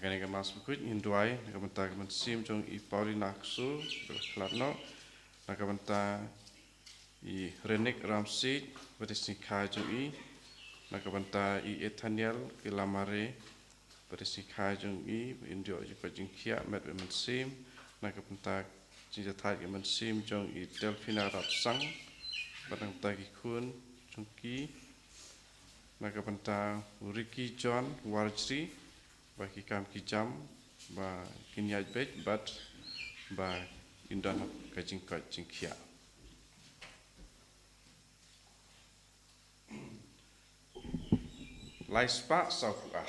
Akan yang mas berikut hinduai, nak bentar sim jong I Pauli naksu, berkelatno, nak bentar I Renik Ramsid, berdisni kai jong I, nak bentar I Ethaniel Ilamare, berdisni kai jong I, Indio juga jeng kia, met sim, nak bentar jeng jatai sim jong I Delphina Rapsang, badang tagi kun jong ki, nak bentar Ricky John Warjri, bagi kam kijam ba kinyaj bet bat ba indan kajing kia laispa safua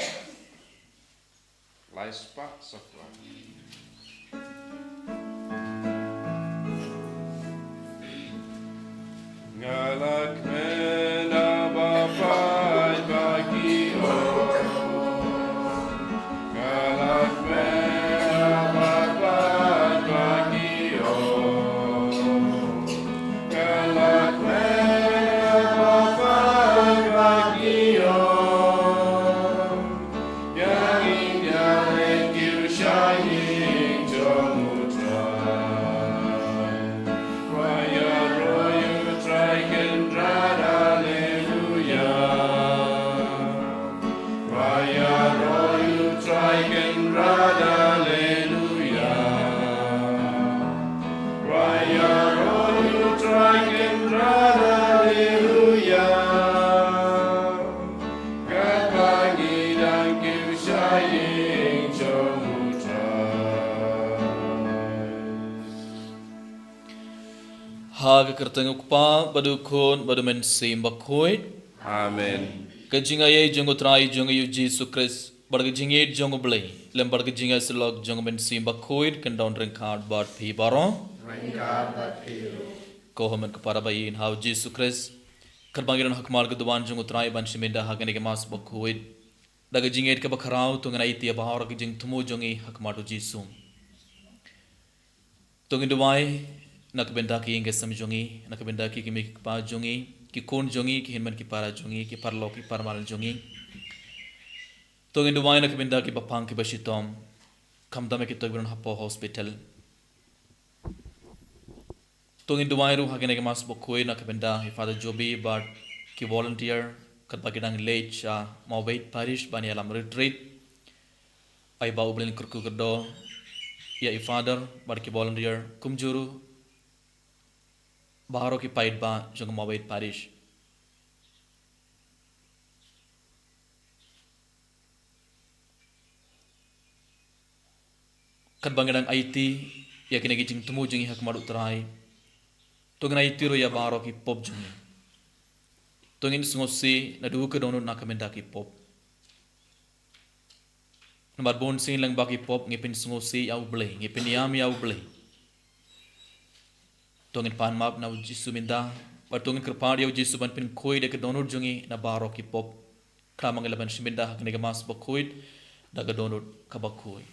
ngalak mena bapa bagi Haga kertenguk pa badukon badumen sim bakoit. Amen. Kajinga ye jongo trai jongo yu Jesus Christ. Barga jinge jongo blay. Lem barga jinga silog jongo men sim bakoit kan down ring card bad pi baron. Ko homen kepada bayin hau Jesus Christ. Kerbangiran hakmal keduan jongo trai ban shiminda hagane ke mas bakoit. Daga jinge ke bakarau tungana iti bahar ke jing tumu jongi hakmatu Jesus. Tungin duai nak benda ki inge samjongi, nak benda ki kimi pa jongi, ki kon jongi, ki hinman ki para jongi, ki parlo ki parmal jongi. To ngi duwai nak benda ki bapang ki bashitom, kam dame ki togron hapo hospital. To ngi duwai ru hagene ki mas bokoi nak benda hi Father Joby but ki volunteer kat bagidang late mau wait parish bani alam retreat. Ai bau blin kurku kerdo ya I Father but ki volunteer kumjuru Baharo ki pait ba jong mawait parish. Kat bangadang IT ya kini gijing temu jengi hak madu terai. Tongin IT ro ya baharo ki pop jengi. Tongin sungosi na duhu ke dono na kamenda ki pop. Nomor bon sin lang baki pop ngipin sungosi ya ubleh, ngipin yam ya ubleh. Tongin pan map na Jisu minda, but tongin kerpad ya Jisu ban pin koi de ke donor jungi na baro ki pop. Kramang ilaban shiminda hak nega mas bakoid daga donor kabakoid.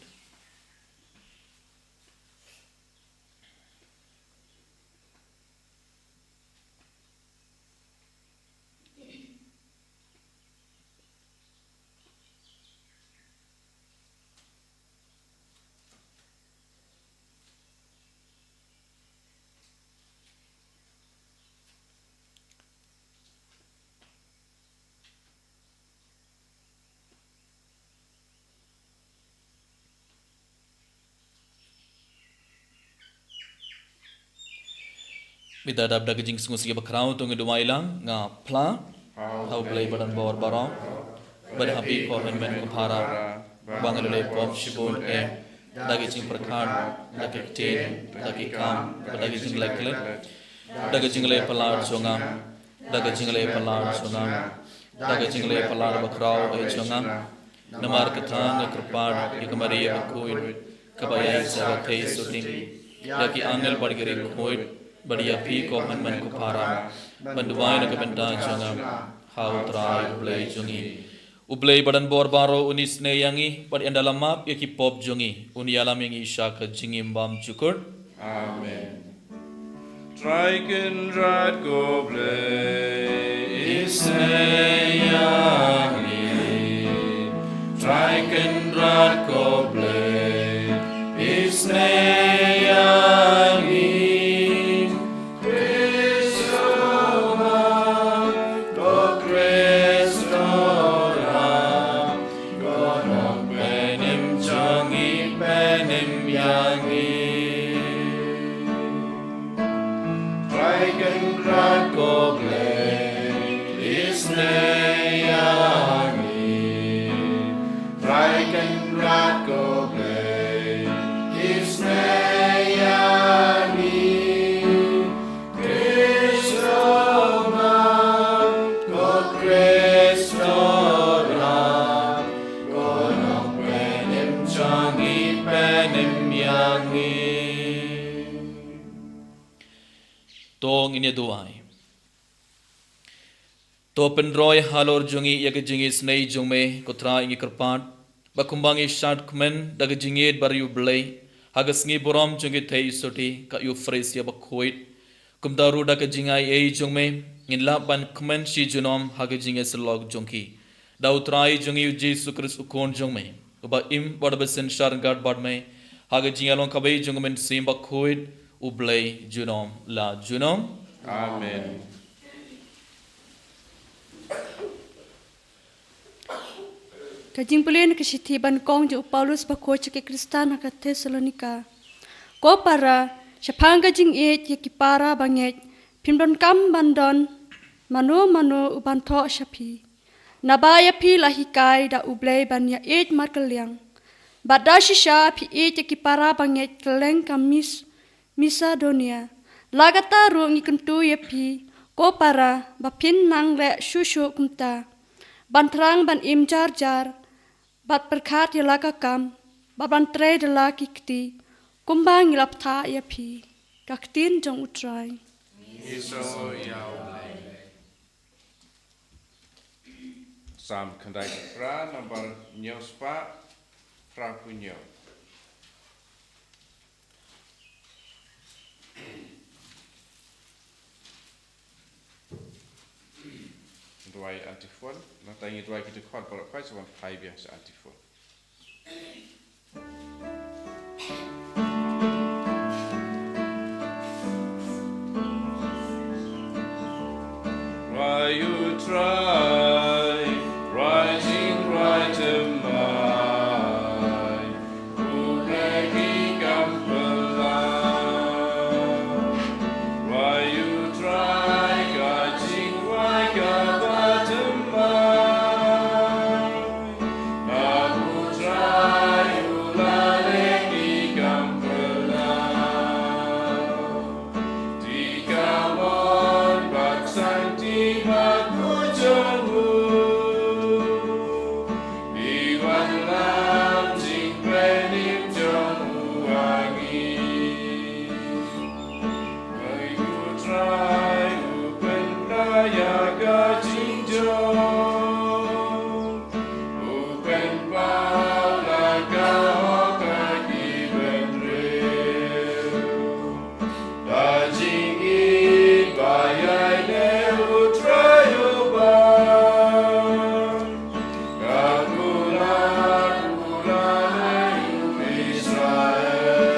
Bida dab daga jing sungu sige bakrau tongin dumai lang nga pla hau play badan bor barong bada happy ko men men ko para bangalule pom shibun dagi jing perkhan dagi tin dagi kam dagi jing lekle daga jing le palar chonga daga jing le palar chonga daga jing le palar bakrau chonga namar katha nga krpad ikamari akuin kabaya sa kai suting dagi angel bargeri koit बढ़िया पी को मन को पारा बंदुवाई न कबंदा चंगा हाउ तराई उब्ले बड़न बोर बारो उनिस ने यंगी पर अंडलमा यकी पॉप जोंगी उनियाला में ईशा का जिंगिम बाम चुकुर आमेन Traiken rat goble isne yangi Traiken rat goble isnayani Raikan rakoble isnayani Kristo man kot Kristo ram Gonok penim changi penim yangi Tong ini doai. To pendroy halor jungi yaga jingi snei jungme kotra ingi kerpat bakumbangi shat kmen daga jingit bariu blay hagas ngi borom jungi thei soti ka yu phrase ya bakhoit kumdaru daga jingai ei jungme ngin ban kmen shi junom haga jingi slog jungki dautrai jungi yu jesu kris ukon jungme uba im badabesen shargat badme haga jingalon kabai jungmen sim bakhoit ublay junom la junom Amen. Kajing pulen ke siti ban kong jo Paulus bako ke Kristan ka Thessalonika. Ko para syapang kajing e ye kipara banget pimdon kam bandon mano uban tho syapi. Nabaya pi lahikai da ublay ban ya e markeliang. Bada shisha pi e ye kipara banget keleng kamis misa dunia. Lagata ru ngikentu ye pi ko para bapin nang le shushu kumta. Bantrang ban im jar bat perkat ya laka kam baban tre de la kikti kumbang ilap tha ya pi kaktin jong utrai Iso yau Sam kandai pra number nyospa fra punyo Dwai antifon, na tangi dwai kita kuat pada kai sebab 5 yang antifon. Why you try rising right of mine, who lagi gampelan. Why you try gajing why gabatem aku try ulagi gampelan. Dikamon baksang tiba ku jemu Iwan lam jing penim jemu wangi Aku try upen daya gajing jong Upen pau laga kaki benril Dajing in bayai lehu trayo bang Kagular lehu Israel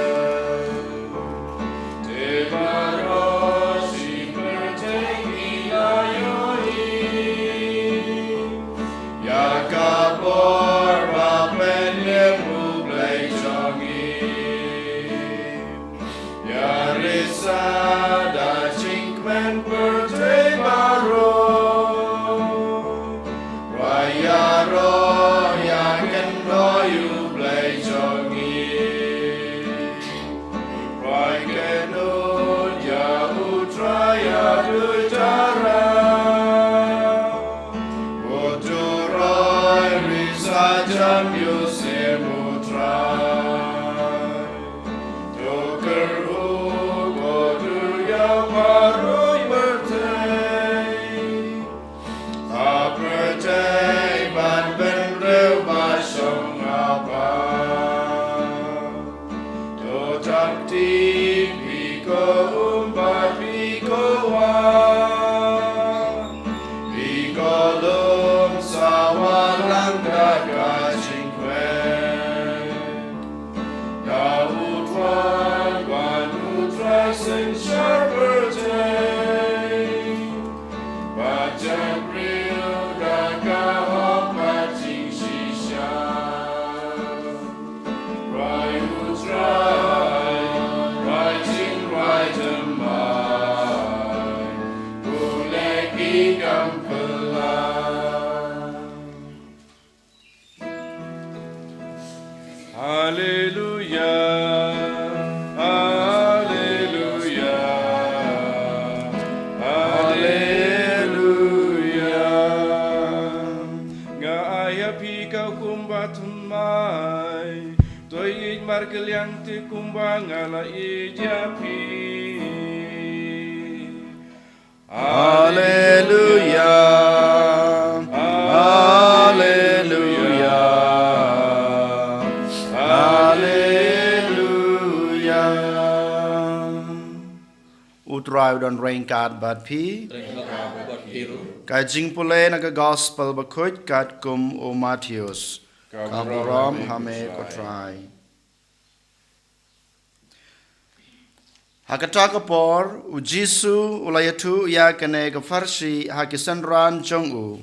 Tebaros ipertegi layoi Yakabor bapen lehu blay jongi Yarisa da cinkmen pertei baro Rayaro yakin doyu blay jongi Raikenut ya utraya dutara Uturai risajam yusimutrai Tuker ugodur ya parui bertei Apertei ban benreu basong apa Totak piko umbat piko wan Piko lum sawalang daga jingkwen Daud wan utrai sen syarbertei Bajak riu daga hok majing shisha Rai utrai, rai jing rai demai Ulegi gampelan kaliang ti kumbang ala ijapi. Haleluya. Haleluya. Haleluya. Utrai dan rengkat bat pi. Kai jing pule na gospel bakut kat kum o Matthews. Kaburam hame kotrai. Hakata kapor u Jisu ulayatu ya kene ke farsi hakisanran jongu.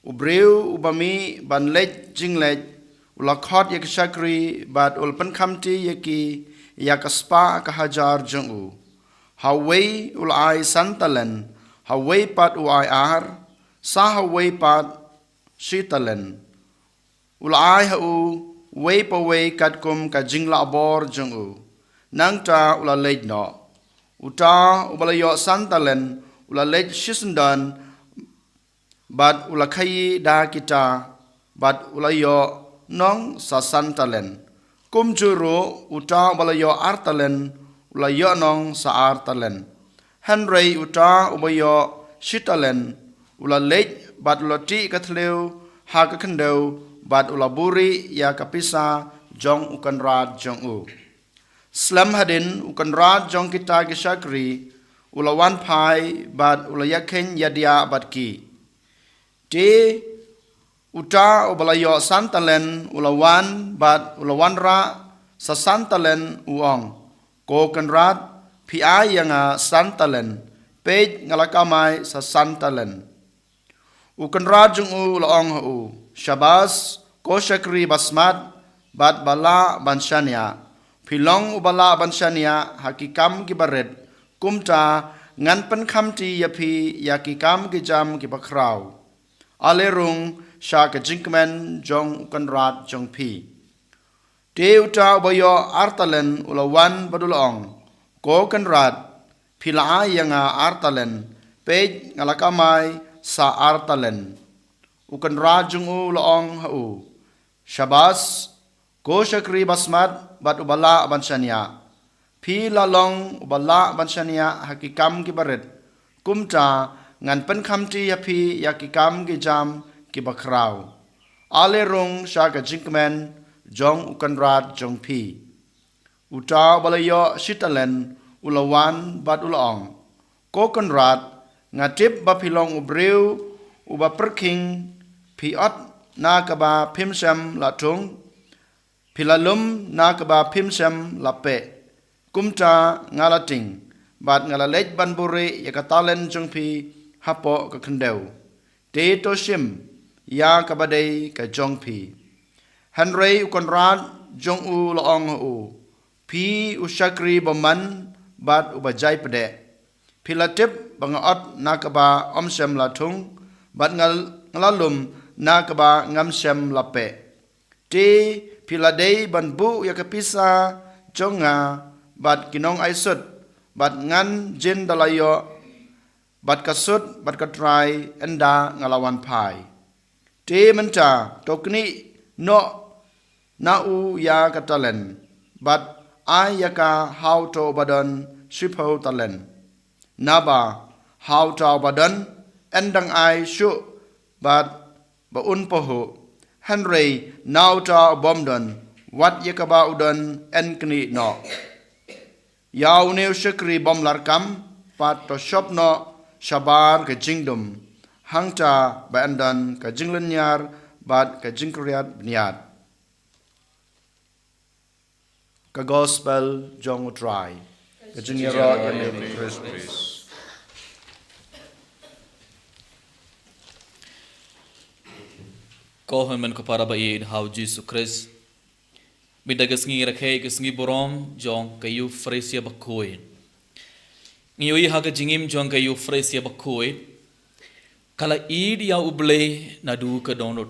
Ubreu ubami ban lej jinglej ulakot yak shakri bat ulpan kamti yaki yakaspa kahajar jongu. Hawai ulai santalen hawai pat uai ar sa hawai pat shitalen. Ulai hau wei pa wei katkum ka jingla abor jongu. Nang ta ula lej no. Uta ubalayo santalen ula lej shisendan bat ula khayi da kita bat ulayo nong sa santalen. Kum juru uta ubalayo artalen ulayo nong sa artalen. Henry uta ubayo shitalen ula lej bat ula ti kathleu ha ka khendeu bat ula buri ya kapisa jong ukan rad jong u. Slam hadin ukan rad jong kita gisakri ulawan pai bat ulayaken yadia bat ki. Di uta ubalayo santalen ulawan bat ulawan ra sa santalen uong. Ko kan rad pi ayanga santalen pej ngalakamay sa santalen. Ukan rad jong u ulaong u. Shabas ko syakri basmat bat bala bansyania. Pilong ubala bansyania hakikam kibaret kumta ngan pen kamti yapi yakikam kijam kibakraw. Alerung sya kejingkmen jong ukanrat jong pi. Te uta ubayo artalen ulawan badulong. Ko kanrat pila yanga artalen pej ngalakamay sa artalen. Ukanrat jong ulaong hau. Shabas ko syakri basmat bat ubala bansyania. Pi lalong ubala bansyania hakikam kibaret. Kumta ngan pen kamti yapi yakikam kijam kibakraw. Alerung sya kejingkmen jong ukanrat jong pi. Uta balayo sitalen ulawan bat ulaong. Ko kanrat ngatip bapilong ubreu uba perking piot na kaba pimsem latung. Pilalum na kaba pimsem lape. Kumta ngalating. Bat ngalalej banburi yakatalen jong pi hapo kakendeu. Te to sim ya kabadai ka jong pi. Henry ukonrad jong u laong u. Pi usyakri baman bat ubajai pede. Pilatip bangaot na kaba omsem latung. Bat ngalalum na kaba ngamsem lape. Te piladei banbu yakapisa jonga bat kinong aisut. Bat ngan jin dalayo. Bat kasut bat katrai enda ngalawan pai. Te menta tokni no na u ya katalen. Bat ayaka how to badan shipo talen. Naba how to badan endang ai shu bat baun poho. Henry now ta bomdan wat yakaba udan enkni no. Yau neu syakri bom larkam pat to shop no shabar ke jingdum. Hangta ba endan ke jinglenyar bat ke jingkriat bniat. Ke gospel jong utrai. Ke jingyaro yane Christus. Ko men ko para ba in how Jesus Christ. Bidagas ngi rakhe kes ngi borom jong kayu fresia bakoi. Ngi oi haga jingim jong kayu fresia bakoi. Kala id ya uble na du ka donut.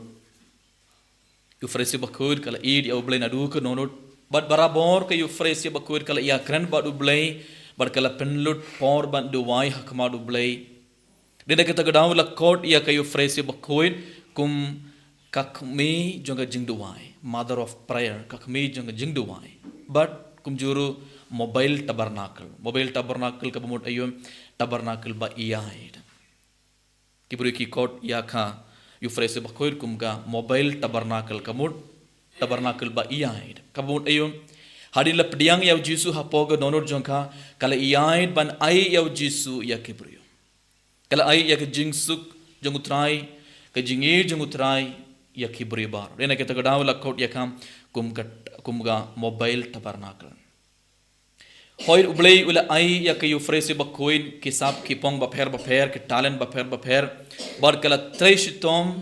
Yu fresia bakoi kala id ya uble na du ka donut. Bat barabor kayu fresia bakoi kala ya kran ba uble bar kala penlut por ban duwai hakma uble. Dida kita gadaw la kot ya kayu fresia bakoi kum kakmi jonga jingduwai, mother of prayer, kakmi jonga jingduwai. but kumjuru mobile tabernacle kabumut ayum tabernacle ba iyaid kiburi ki kot yaka Euphrates bakoir kumga mobile tabernacle kamut tabernacle ba iyaid kabumut ayum hadila pediang yaw Jisu hapoga donor jongka kala iyaid ban ai yaw Jisu ya kibrio kala ai ya jingsuk jongutrai ka jingir jongutrai ya kibri bar rena kita gadaw lakot yakam kumga mobile tabernacle hoy ublay ula ai ya ka Euphrates bakoin kisab kipong bapher ke talent bapher bar kala treshitom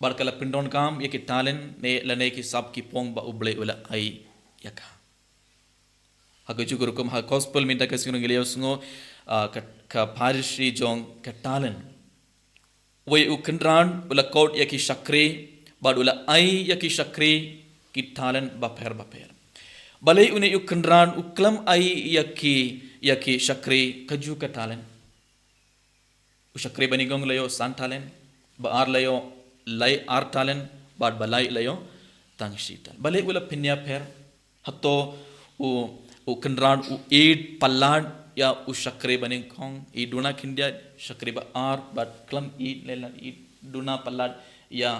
bar kala pindon kam ya ki talent ne lane kisab kipong ba ublay ula ai yaka hagujugur kum ha gospel minta kasino ngeliosngo ka parishi jong ka talent way u kendran ula kot ya ki shakri bad ula ai ya ki shakri ki talent bapher balai une u kendran u klam ai ya ki shakri kaju ka talent u shakri bani gong layo san talent ba ar layo lai ar talent bad balai layo tang shitan balai ula pinya pher hato u kendran u eid pallad ya u shakri bani gong I duna kindia shakri ba ar bad klam eid lela eid duna pallad ya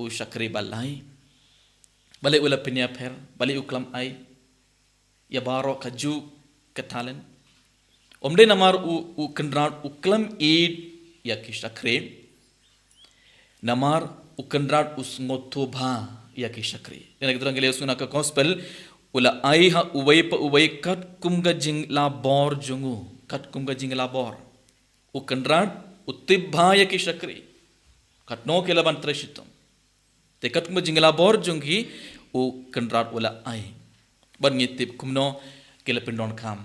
u shakri balai balai ula pinya pher balai u klam ai ya baro kaju ke talent omde namar u kendran u klam eid ya ki shakri namar u kendran us ngotobha ya ki shakri ena kita ngele suna ka gospel ula ai ha uwai kat kumga jingla bor jungu kat kumga jingla bor u kendran utibha ya ki shakri kat no ke laban treshitum te kat kumga jingla bor jungi u kendran ula ai ban ngitip kumno kila pindon kam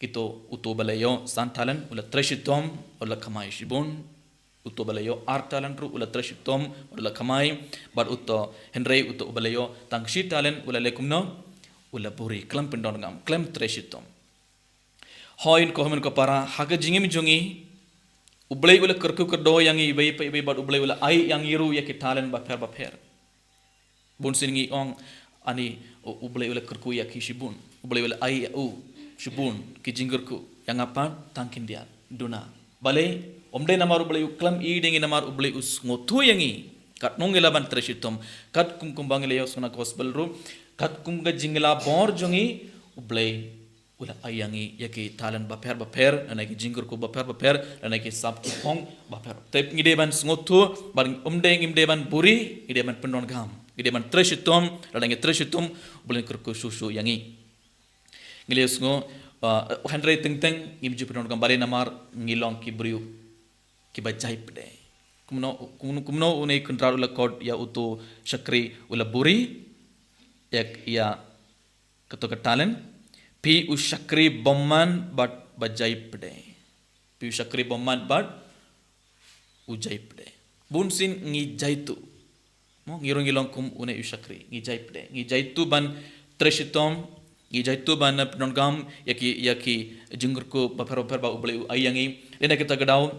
kito uto balayo santalan ula treshitom ula kamai shibun uto balayo artalan ru ula treshitom ula kamai bar uto henrei uto balayo tangshi talan ula lekumno ula buri klam pindon kam klam treshitom hoin ko hamen ko para haga jingim jungi ublei ula kerku kerdo yang ibai pa ibai bar ublei ula ai yang iru ya kitalan ba pher bun singi ong ani ublay ula kerku ya ki shibun ublay ula ai u shibun ki jinggerku yang apa tangkin dia duna balai omde namar ublay uklam I dengi namar ublay us ngotu yangi kat nongela ban treshitom kat kum bangile yo suna gospel ru kat kum ga jingla bor jongi ublay ula ai yangi ya ki talan bapher anai ki jinggerku bapher anai ki sab ki pong bapher tep ngide ban ngotu bar omde ngimde ban buri ide ban pendon gam ide man treshitom ladangi treshitom bulan kerku susu yangi ngelius ngo Henry teng imju penon kembali namar ngilong kibriu kibajai pede kumno unai kontrol ula kod ya utu shakri ula buri ya keto ketalen pi u shakri bomman bat bajai pede pi shakri bomman bat ujai pede bunsin ngi jaitu mo ngirong kum une ushakri ngi jaitu ban treshitom ngi jaitu ban nongam yaki jingurku bapher ba ublei ayangi lena kita gadaw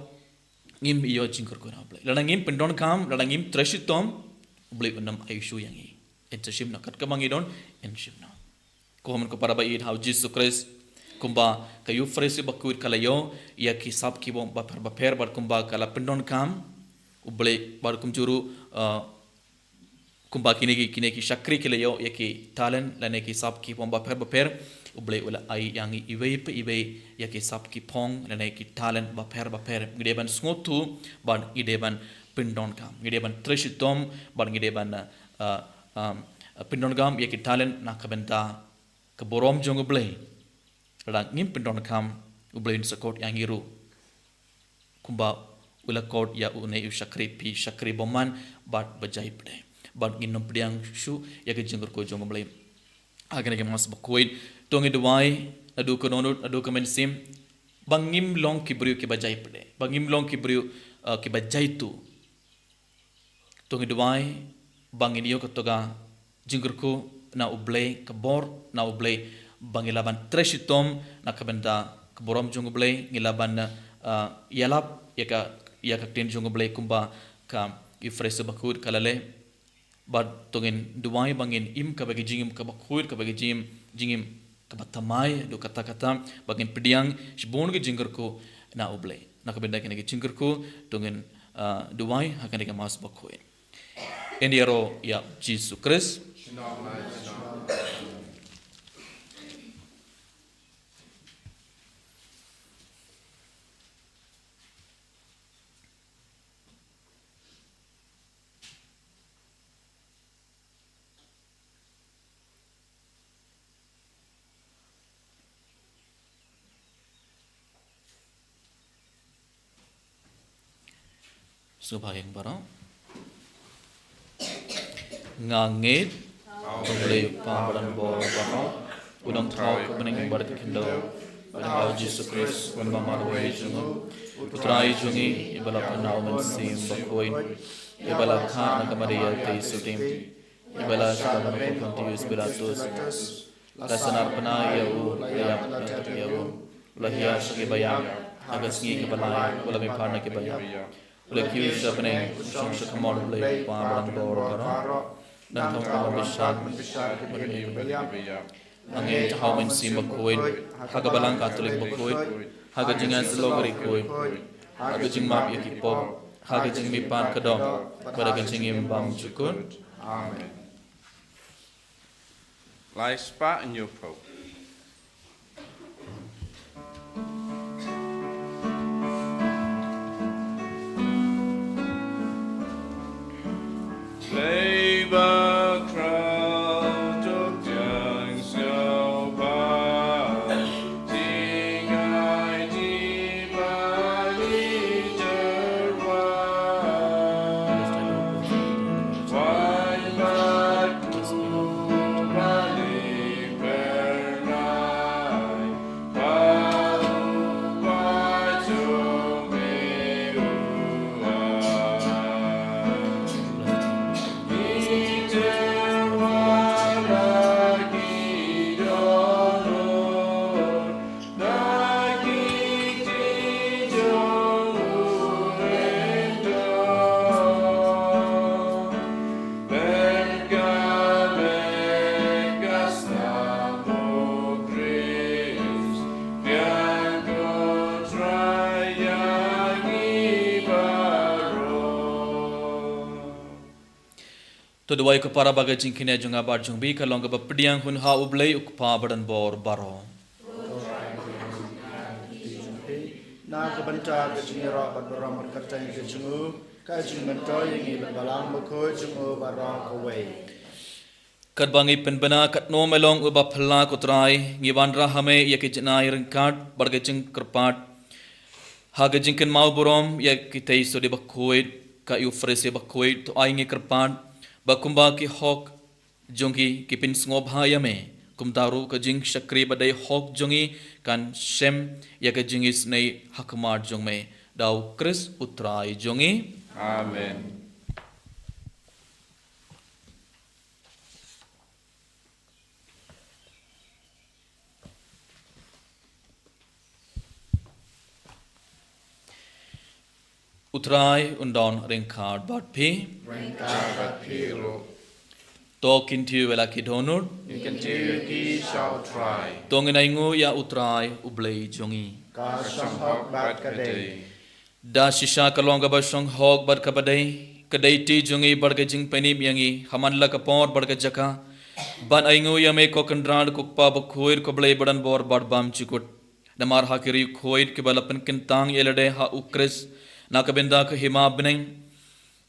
ngim iyo jingurku na ublei lanangim pendon kam lanangim treshitom ublei unam ayushu yangi entashim na kat kamangidon enshim na ko man ko para ba id how Jesus Christ kumba ka Euphrates bakuit kalayo yaki sab ki bom bapher bar kumba kala pendon kam ublei bar kumjuru kumba kine ki shakri kile yo yaki talent lane ki sab ki pom bapher ublei ula ai yangi iwei yaki sab ki pong lane ki talent bapher ngideban smotu ban ngideban pindon kam ngideban treshitom ban ngideban pindon kam yaki talent nakabenta ke borom jong ublei la ngim pindon kam ublei sakot yangiru kumba ula kod ya une shakri pi shakri boman bat bajai pde ban nginom pediang shu ya ke jenggur ko jong blai agane ke mas bakoid tongi duai adu ko nonut adu ko mensim bangim long kibriu ke bajai pede bangim long kibriu ke bajai tu tongi duai bangin yo ko toga jenggur ko na ublai ke bor na ublai bangilaban treshitom na kabenda ke borom jong blai ngilaban yalap ya ka tin jong blai kumba ka Euphrates bakud kalale But tongin duai bangin im kabagi jingim kabakhuir kabagi jingim kabatamai do kata-kata bangin pediang shibon ge jingger ko na uble. Na kabenda kene ge jingger ko tongin duai hakan ge mas bakhuir. Endiaro ya Jesus Christ. Subhayang barang ngangit pembeli pambaran bor barang unang thau kebening barat kendo pada Jesus Christ unang marway jungu putrai jungi ibala panau mensim bakoin ibala khan nakamaria te sutim ibala sabar kontius beratus rasanar pena yau layak yau lahia segi bayam agas ngi kebalai wala me parna ke bayam Lekiu sapane sung sakamon le pambaran bor barang dan thong bishan angin cahau mensim bakoin haga balang katolik bakoin haga jingan slogari koin haga jing map yakipop haga jing mipan kedong pada kencing imbang cukun. Amen. Lai spa in your pope. Labor crowd of young so bad, sing I deep a leader wide back to valley per night, why to me To duai ko para bagai jingkine junga bar jungbi kalong ke bapediang hun ha ublei ukpa badan bor baro. Na kebanta ke jingira bad baram berkata ke jungu ka jing mentoy ngi balang bako jungu barang kawai. Kat bangi penbena kat no melong uba phla ko trai ngi bandra hame ye ke jinai rengkat bargai jing kerpat ha ke jingken mau borom ye ki tei so de bakoit ka yu frese bakoit to ai ngi kerpat bakumba ki hok jongi ki pin sngob hayame kumtaru ka jing shakri badai hok jongi kan shem ya ka jingis nei hakmar jongme dau Chris utrai jongi. Amen. Utrai undon ringkard bat pi Pilo, tokin tiu vela ki donur you can do ye shall try. tonginai ya utrai ublei jongi Ka sham hok bat kadai. da shisha kalonga ba shong hog bar kabadai kadai ti jongi barga jing penim yangi haman la kapor barga jaka ban aingu ya me ko kandrand kukpa ba khoir ko blei badan bor bad bam chikut damar hakiri khoir ke balapan kentang yelade ha ukres nakabenda ke hima beneng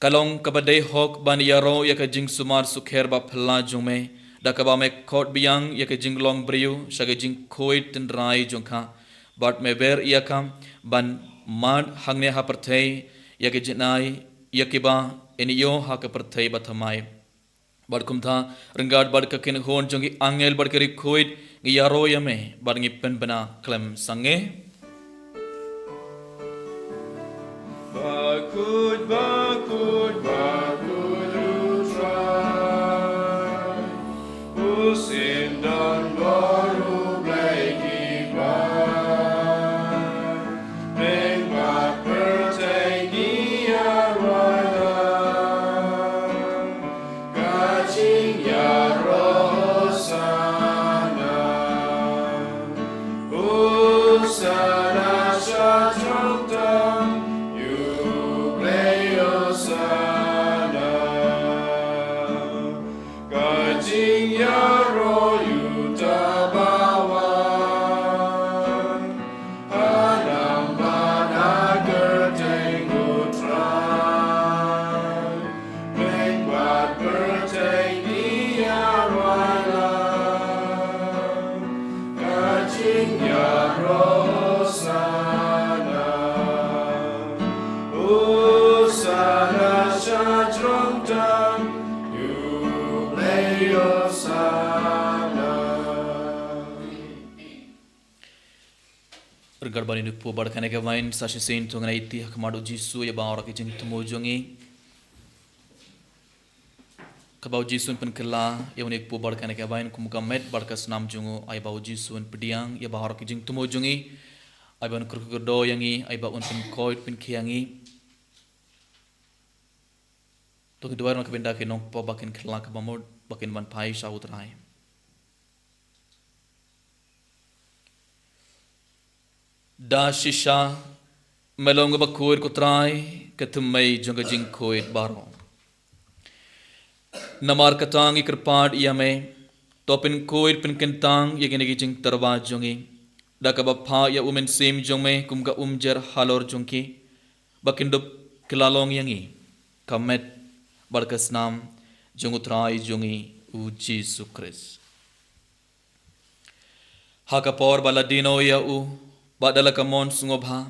kalong kabadai hok ban yaro ya ka jing sumar sukher ba phla jongme da ka ba me khot biang ya ka jing long briu shaga jing khoi tin rai jongkha bat me ber ya kam ban mad hangne ha perthei ya ka jinai ya ki ba eniyo ha ka perthei ba thamai bat kumtha rengad bat ka kin hon jongi angel bat keri khoi ngi yaro ya me bat ngi pen bana klem sange. Bakut, bakut, bakut, you try. Usin dan baru bleki bai. Bring back pertegi arwada. Pergarbani nu pu bar kana kawain sa sin tu ngana iti hakmadu Jisu ya ba ora ki jing temu jongi. Kabau Jisu pen kela ya unik pu bar kana kawain kum kamet barkas nam jungu ai bau Jisu pediang ya ba ora ki jing temu jongi. Ai ban kurkudo yangi ai ba un pen koit pen kiangi. Tu kedua orang kebenda ke nong po bakin kela ke bamod bakin ban pai saut rai. Da shisha melong ba koit ko trai ketumai jonga jing koit baro. Namar katang ikerpad iame topin koit pen kentang yagene jing terba jongi. Da ka bapa ya umen sim jongme kumga umjer halor jongki bakin dop kelalong yangi kamet barkas nam jongutrai jongi u Jesu Christ. Haka por baladino ya u badala kamon sungobha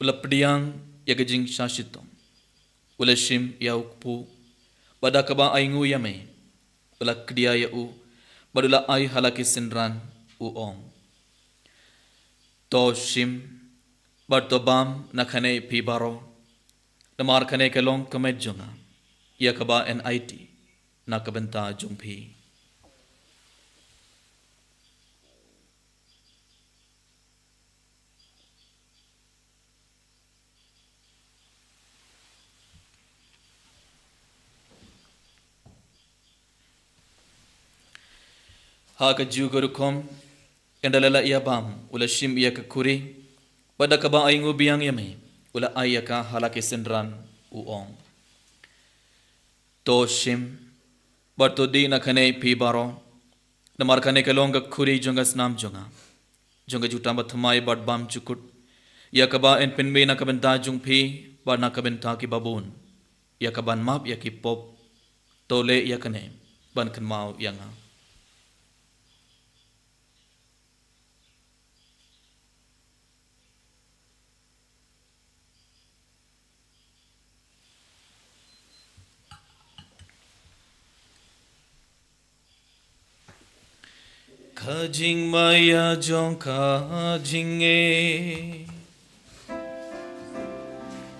ula pediang ya gejing shashito ula shim ya ukpu badakaba aingu yame ula kdia ya u badula ai halaki sinran u ong to shim bartobam nakhane pibaro namar khane kelong kamet jonga ya kaba NIT nakabenta jumpi. Haka jugurukom endalala ia bam ula shim ia kekuri pada kaba aingu biang yame ula ayaka halake sendran uong to shim barto di nakane pi baro namar kane kalonga kuri jonga snam jonga jutamba thamai bad bam chukut ya kaba en penme nakabenta jungpi bar nakabenta ki babun ya kaban map ya ki pop tole ya kane ban kanmau yanga. Kajing maya jong kajing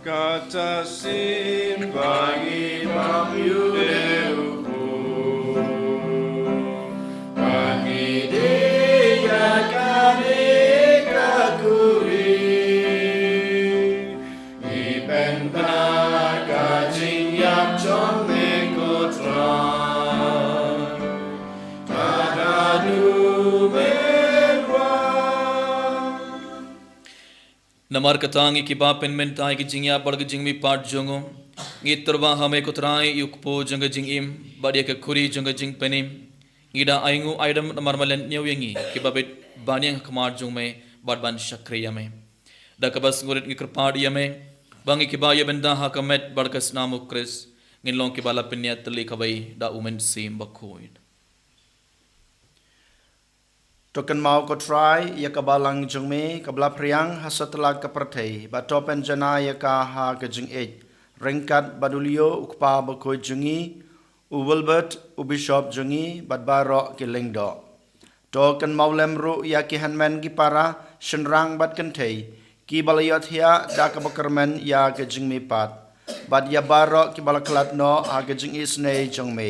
Kata sin bagi mamu deuku bagi dia kane kakuri ibenta kajing yap jong nekotra Namar katangi ki bapen mentai ki jingya barga jingmi part jongo ngiturba hame kutrai yukpo jonga jingim badia ke kuri jonga jing penim ngida aingu aidam namar malen nyawengi ki babet banyang khamar jongme badban shakriya me da kabas ngurit ngikrpad yame bangi ki ba yebenda hakamet barkas namu Chris nginlong ki bala penya teli kabai da umen sim bakoid. Token mau ko try ya kabalang jungme kabla priang hasatla ka perthei ba topen jana ya ka ha ka jing ej rengkat badulio ukpa ba ko jungi u Wilbert u bishop jungi badbaro ki lengdo token mau lemru ya ki hanmen ki para shenrang bat kan thei ki balayot hia da ka bakarmen ya ka jingme pat bad ya baro ki balaklat no ha ka jing isne jungme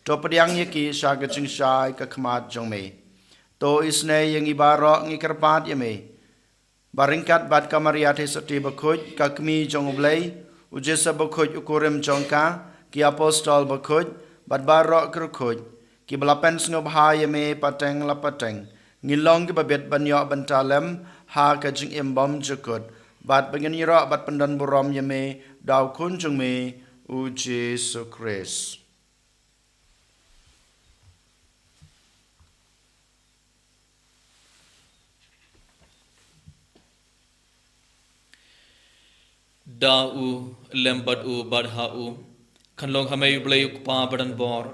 to padiang ya ki sha ka jing shai ka khmat jungme to isne yang ibaro ngikerpat yame baringkat bad kamariate sati bakhoj kakmi jonglei ujesa bakhoj ukurem jongka ki apostol bakhoj bad baro krkhoj ki balapen snobha yame pateng la pateng ngilong ki babet banyo bantalem ha ka jing embom jukut bad banganira bad pandan borom yame daw kun jungme u Jesu Christ. Da u lembat u badha u kanlong hamay blay ukpa badan bor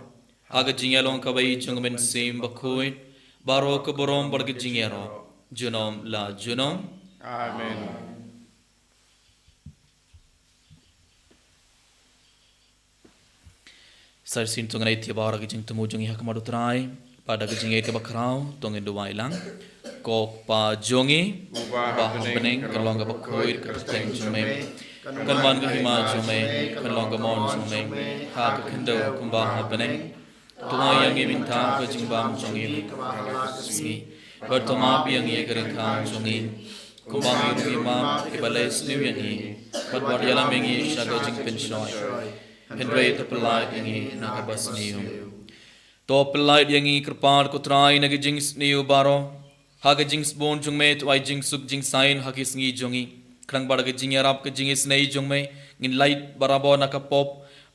aga jingyalong kabay jungmen sim bakoit baro ko borom barga jingyaro junom la junom Amen. Sar sin tungai ti bara ga jing tumu jungi hakmadu trai pada ga jingai ke bakrau tongin duwai lang kok pa jongi Ubah ba bening, bening kan long ba khoi ka teng jume kan man ka hima jume kan long ka mon jume ha ka khendo kum ba ha bening tuma yang ngi min tha ka jing bam jongi si ber tuma bi yang ngi ka ring kha jongi kum ba ngi ri ma ke ba les liu yang ngi bat wat yalam yang ngi sha ka jing pen shnoi Henry to pelai yang ngi na ka bas niu to pelai yang ngi krpar ko trai na ka jing niu baro ha ka jing bon jung me to ai jing suk jing sain ha ki sngi jongi krang bar ka jing arab ka jing snei jung me ngin light barabo na ka pop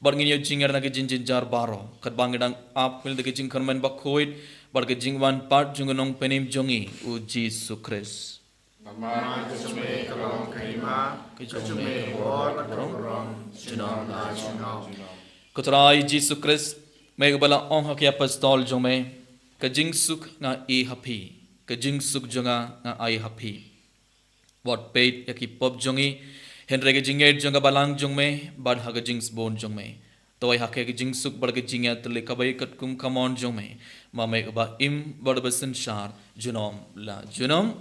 bar ngin yo jing na ka jing jing jar baro kat bang dang ap mil de ka jing kharmen ba khoit bar ka jing wan part jung nong penim jongi u Jesus Christ Nama Kusume Kalong Kaima Kusume Kalong Kalong Junong La Junong Kutrai Jesus Christ Meg bala ong ha ki apostol jong me ka jing suk nga I happy ka jing suk jonga nga I happy what paid yaki pop jongi henre ka jing ed jonga balang jong me bad ha ka jing bon jong me toy ha ka jing suk bar ka jing ya tle ka bai kat kum kamon jong me ma me ba im bar basen shar junom la junom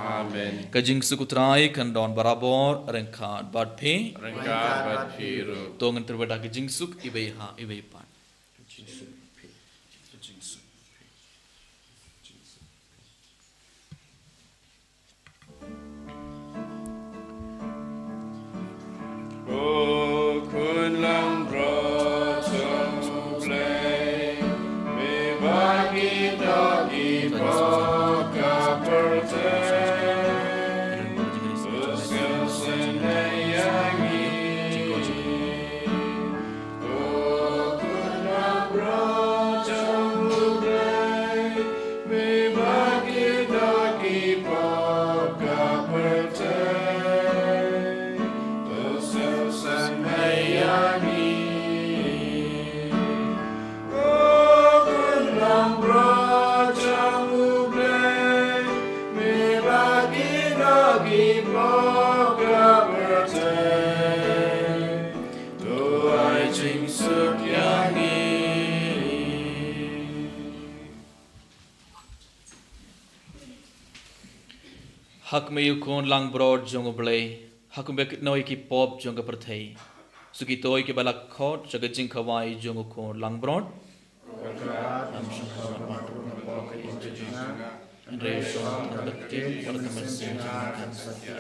Amen ka jing suk utrai kan don barabor rengkhat bad phe Rengkat bat hiru tongan terbeda ka jing suk ibai ha ibai pan O kun lang bro chung play me bagi dagi po ka perte usil sen hayangi O kun lang bro chung play me bagi dagi po ka perte hak me yu kon lang broad jong oblay hak me noi ki pop jong ka prathai suki toy ke balak khot jaga jing khawai jong kon lang broad Andre shon produktif pertemuan sinjang satya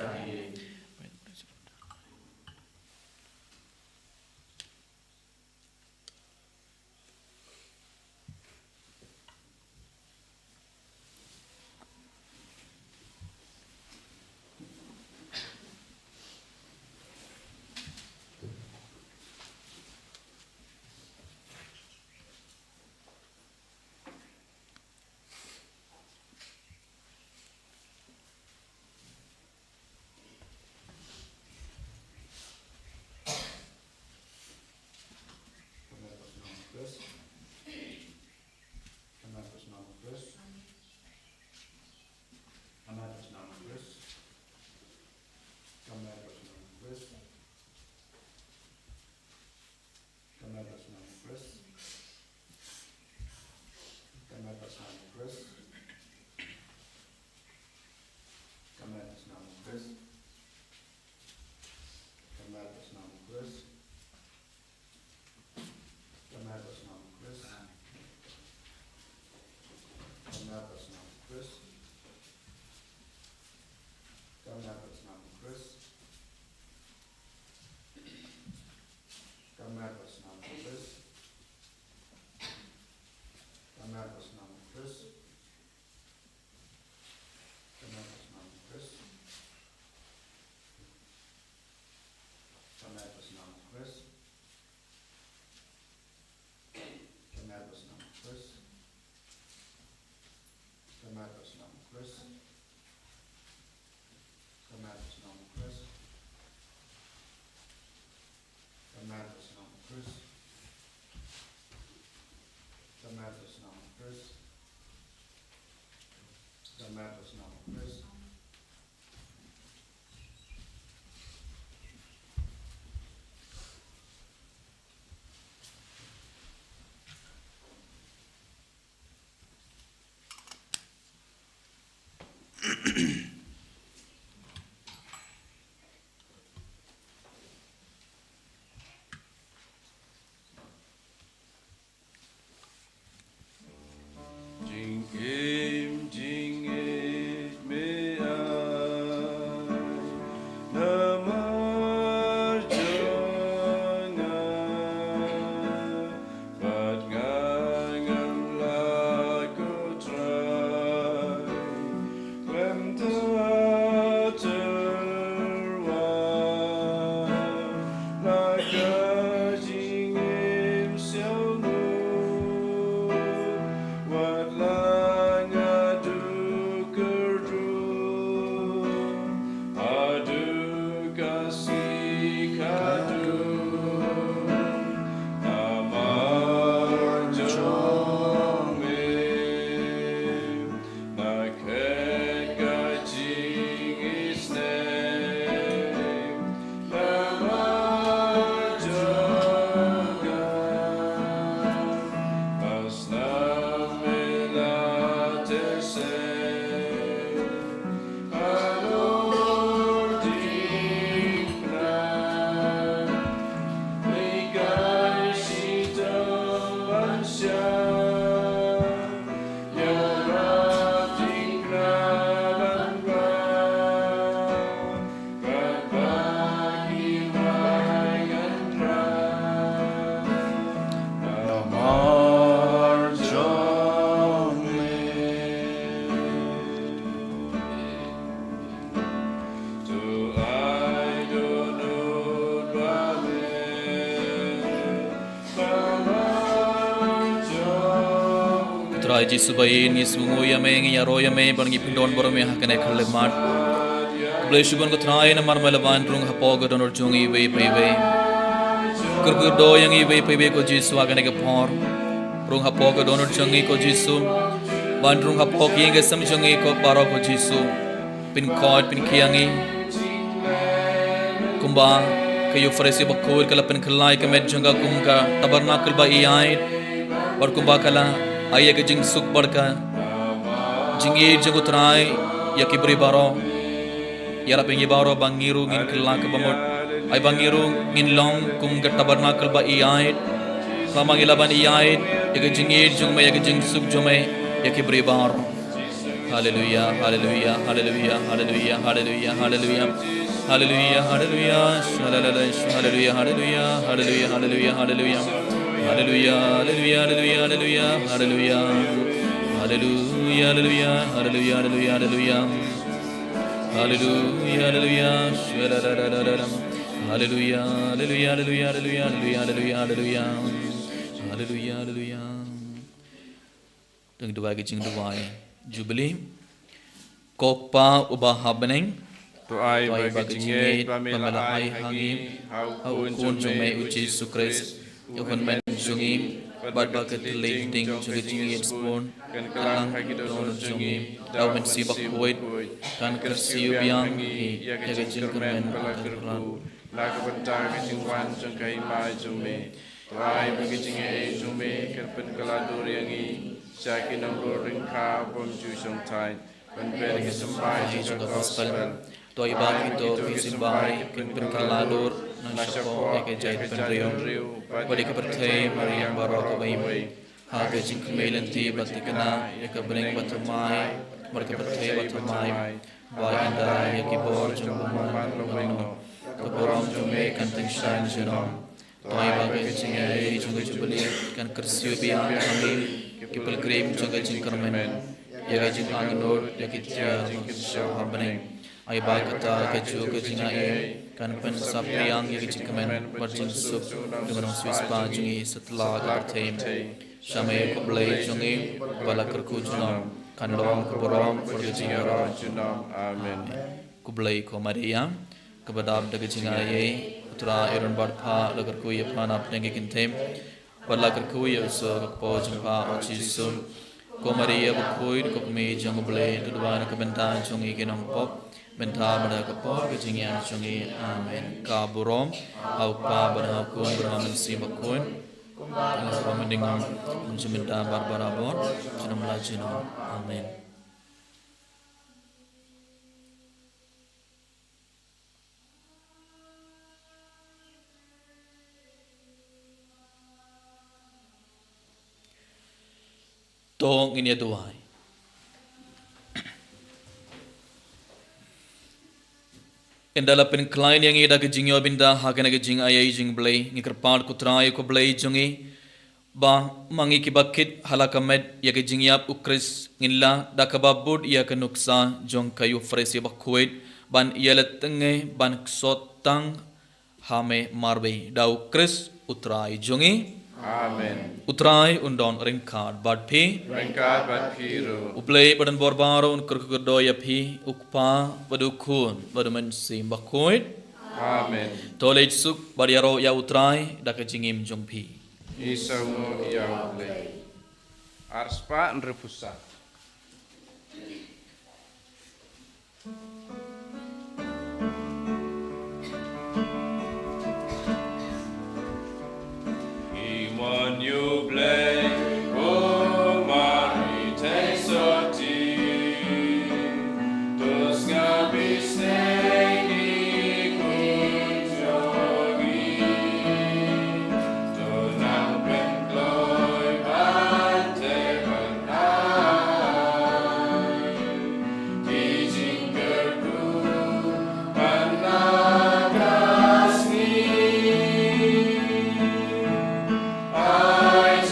Try Jesus bayin Yesus ngoya me ngi roya me bangi pindon boro me hakane khalle mat bless you ko try na marmala ban rung hapo go donor jungi we pe kurgur do yang i we pe ko Jesus agane ke por rung hapo go donor jungi ko Jesus ban rung hapo ki nge sam jungi ko paro ko Jesus pin kod pin kiangi kumba kayo faresi bakul kala pin khalai ke med janga kumka tabarnakul ba iai और कुंभा कला आइए के जिंग सुख बढ़का जिंगे जगो तराई या किबरी बारो यारा पेंगे बारो बंगिरू गिन कला के बमोट आई बंगिरू गिन लोंग कुम गट्टा बरना कलबा इयाई सामा गिला बन इयाई एक जिंगे जुंग में एक जिंग सुख जो में या किबरी बारो hallelujah hallelujah hallelujah hallelujah hallelujah hallelujah hallelujah hallelujah hallelujah hallelujah hallelujah hallelujah hallelujah Hallelujah, hallelujah, hallelujah, hallelujah, hallelujah, hallelujah, hallelujah, hallelujah, hallelujah, hallelujah, hallelujah, hallelujah, hallelujah, hallelujah, hallelujah, hallelujah, hallelujah, hallelujah, hallelujah. Tengok dua kecing dua Jubilee. Kokpa ubah habneng. Tuai bagi jingit pamela ai hangim hau kun jume uji sukres. Yokon men jungi bad bakat ling ding jungi jingi spon kan kalang hagi don jungi dau men sibak kuit kan kersiu biang hi jaga jingkermen balakirku lagu bentar ke jingwan jengkai mai jume tuai bagi jingi jume kerpen kaladur yangi syakin nomor ringka bom ju song tai kan ber ke sampai juga gospel to ibang ito kisimbahay kin kaladur nasyapo eke jait penriong pada kepercaya mariang barok baim haga jing kemelanti batikana eka bening batumai mereka percaya batumai baik anda yaki bor jumbuman lobino keborong jume kanteng shan jenom toy bagai jingai juga jubeli kan kersiu biang kami kipel krim juga jing kermen yaka jing angnor yaki tia maksya habening ai ba kata keju ke jingai kan pen sapriang yang jingkamen berjing sup dengan Swiss pa jungi setelah kepertem samai kublai jungi bala kerku junam kan lorong keborong berjing orang junam amen kublai ko Maria kebadab daga jingai putra Aaron barpha lagar ku ye phana apne ke kintem bala kerku ye so ko jingpa ochisun ko Maria bukoi ko me jang blai tudwan ke bentan jungi ke nampop benta pada kapor kejingian jungi amen kaburom au pa pada kun berhamen si bakun kalau mendengar menjementa barbara bor jenam lajino amen tong ini tuai Endala pen klein yang ida ke jingyo binda hakena ke jing ayai jing blai ngikerpar kutrai ko blai jungi ba mangi ki bakit halakamed ya ke jingyap ukris ngilla dakababud ya ke nuksa jong kayu fresi bakuit ban yeletenge ban sotang hame marbe da ukris utrai jungi amen utrai undon ringkad badpi ro uplay badan borbaro un kurkudo ya phi ukpa badukun badumen sim bakuit amen tolej suk bariaro ya utrai dakajingim jongpi isamu ya ublay arspa nrepusa you play, oh Mary, take so deep, those gabbies stay, good jogi, don't have been glory, but heaven high, teaching her good, but not us need. I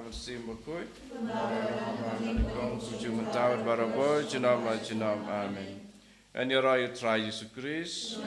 kaman sim berkoi. Kong suju mentawat baraboy, jenam la jenam, amin. And your eye try Jesus Christ.